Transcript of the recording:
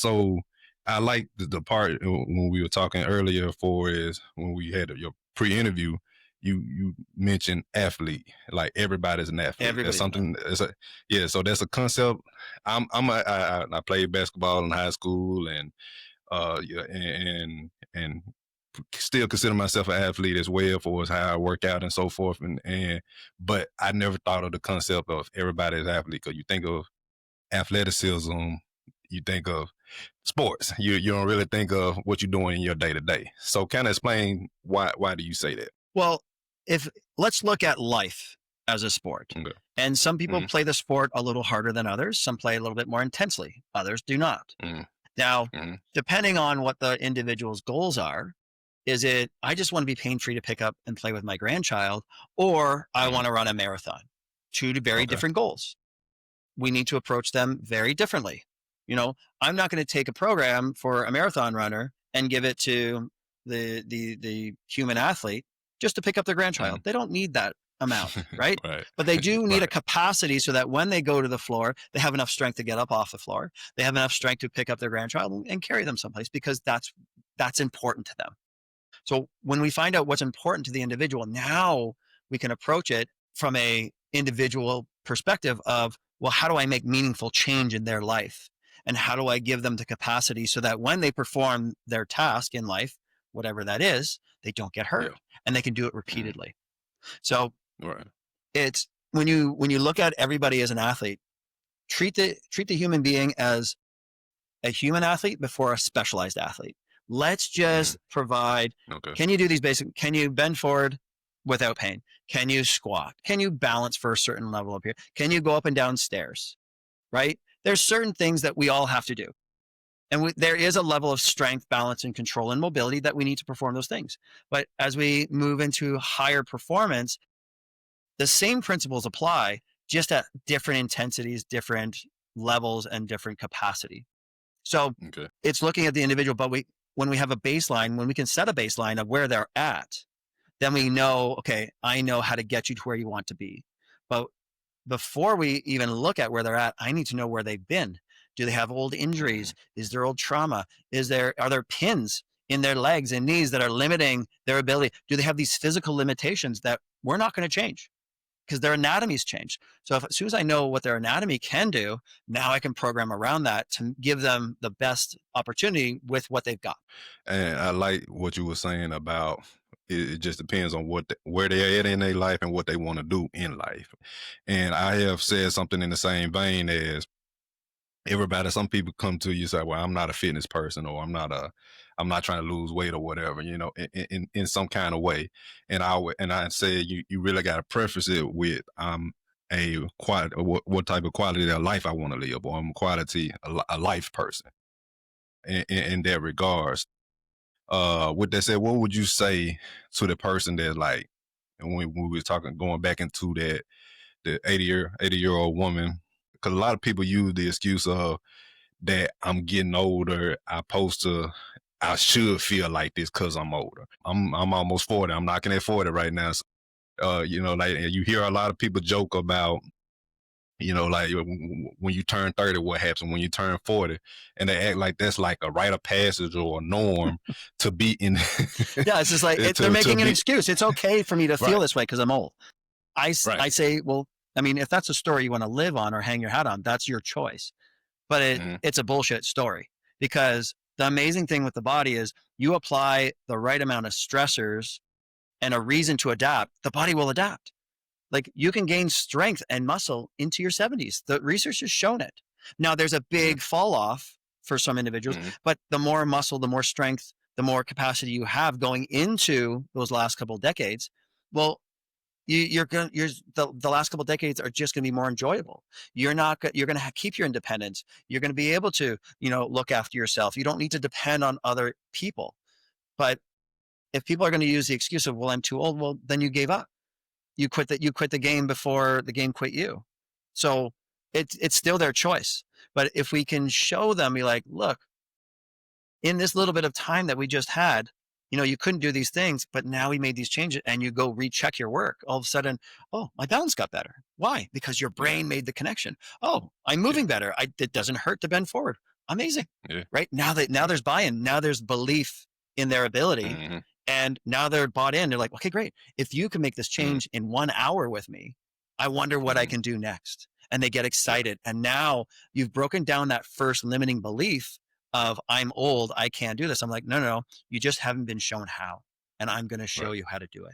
So I like the part when we were talking earlier for is when we had your pre-interview, you mentioned athlete, like everybody's an athlete. That's Everybody's not. something. Yeah. So that's a concept. I played basketball in high school, and yeah, and still consider myself an athlete as well for how I work out and so forth. And but I never thought of the concept of everybody as athlete, because you think of athleticism, you think of sports. You don't really think of what you're doing in your day to day. So kind of explain why do you say that? Well, if let's look at life as a sport. Okay. And some people Mm-hmm. play the sport a little harder than others. Some play a little bit more intensely. Others do not. Now, Mm-hmm. depending on what the individual's goals are, is it, I just want to be pain free to pick up and play with my grandchild, or I Mm-hmm. want to run a marathon? Two very Okay. different goals. We need to approach them very differently. I'm not going to take a program for a marathon runner and give it to the human athlete just to pick up their grandchild. Mm-hmm. They don't need that amount, right? Right. But they do need a Right. capacity so that when they go to the floor, they have enough strength to get up off the floor. They have enough strength to pick up their grandchild and carry them someplace, because that's important to them. So when we find out what's important to the individual, now we can approach it from a individual perspective of, well, how do I make meaningful change in their life? And how do I give them the capacity so that when they perform their task in life, whatever that is, they don't get hurt Yeah. and they can do it Mm-hmm. repeatedly. So Right. it's when you look at everybody as an athlete, treat the human being as a human athlete before a specialized athlete. Let's just provide, Okay. can you do these basic, can you bend forward without pain? Can you squat? Can you balance for a certain level up here? Can you go up and down stairs? Right? There's certain things that we all have to do. And there is a level of strength, balance, and control and mobility that we need to perform those things. But as we move into higher performance, the same principles apply, just at different intensities, different levels, and different capacity. So Okay. it's looking at the individual, but when we have a baseline, when we can set a baseline of where they're at, then we know, okay, I know how to get you to where you want to be. But before we even look at where they're at, I need to know where they've been. Do they have old injuries? Is there old trauma? Are there pins in their legs and knees that are limiting their ability? Do they have these physical limitations that we're not going to change because their anatomy's changed? So as soon as I know what their anatomy can do, now I can program around that to give them the best opportunity with what they've got. And I like what you were saying about it just depends on where they're at in their life and what they want to do in life. And I have said something in the same vein as everybody. Some people come to you and say, "Well, I'm not a fitness person, or I'm not trying to lose weight or whatever," in some kind of way. And I say you really got to preface it with a quality, what type of quality of life I want to live, or I'm a life person in that regards. With that said, what would you say to the person that, like, and when we were talking, going back into that, the 80-year-old woman, because a lot of people use the excuse of that I'm getting older, I should feel like this because I'm older. I'm almost 40. I'm knocking at 40 right now. So, like you hear a lot of people joke about, like when you turn 30, what happens when you turn 40, and they act like that's like a rite of passage or a norm to be in. Yeah, it's just like they're to making an be excuse. It's okay for me to feel right, this way because I'm old. right. I say, well, I mean, if that's a story you want to live on or hang your hat on, that's your choice. But Mm-hmm. it's a bullshit story, because the amazing thing with the body is you apply the right amount of stressors and a reason to adapt, the body will adapt. Like, you can gain strength and muscle into your 70s. The research has shown it. Now, there's a big fall off for some individuals, Mm-hmm. but the more muscle, the more strength, the more capacity you have going into those last couple of decades, well, the last couple of decades are just going to be more enjoyable. You're going to keep your independence. You're going to be able to, look after yourself. You don't need to depend on other people. But if people are going to use the excuse of, well, I'm too old, well, then you gave up. You quit the game before the game quit you. So it's still their choice. But if we can show them, be like, look, in this little bit of time that we just had, you couldn't do these things, but now we made these changes, and you go recheck your work. All of a sudden, oh, my balance got better. Why? Because your Yeah, brain made the connection. Oh, I'm yeah, moving better. It doesn't hurt to bend forward. Amazing. Yeah. Right? Now there's buy-in. Now there's belief in their ability. Mhm. And now they're bought in. They're like, okay, great. If you can make this Mhm. change in 1 hour with me, I wonder what I Mhm. can do next. And they get Yeah. excited. And now you've broken down that first limiting belief of I'm old, I can't do this. I'm like, no, no, no. You just haven't been shown how. And I'm going to show Right. you how to do it.